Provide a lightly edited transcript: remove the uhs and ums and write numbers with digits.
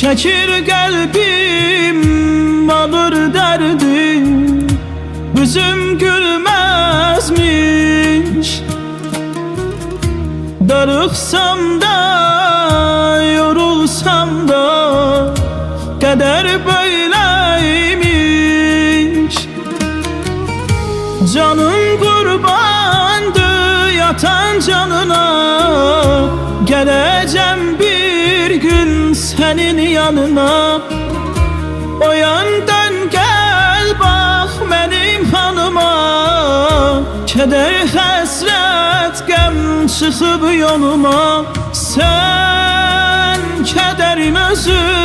çekir qəlbim alır dərdim, üzüm gülməzmiş. Darıxsam da, yorulsam da, qədər böyləymiş. Canım qurbandır yatan canına, gələcəm bir gün sənin yanına. Oyan dön gəl bax mənim hanıma, kədər həsrət qəm çıxıb yoluma. Sən kədərin özü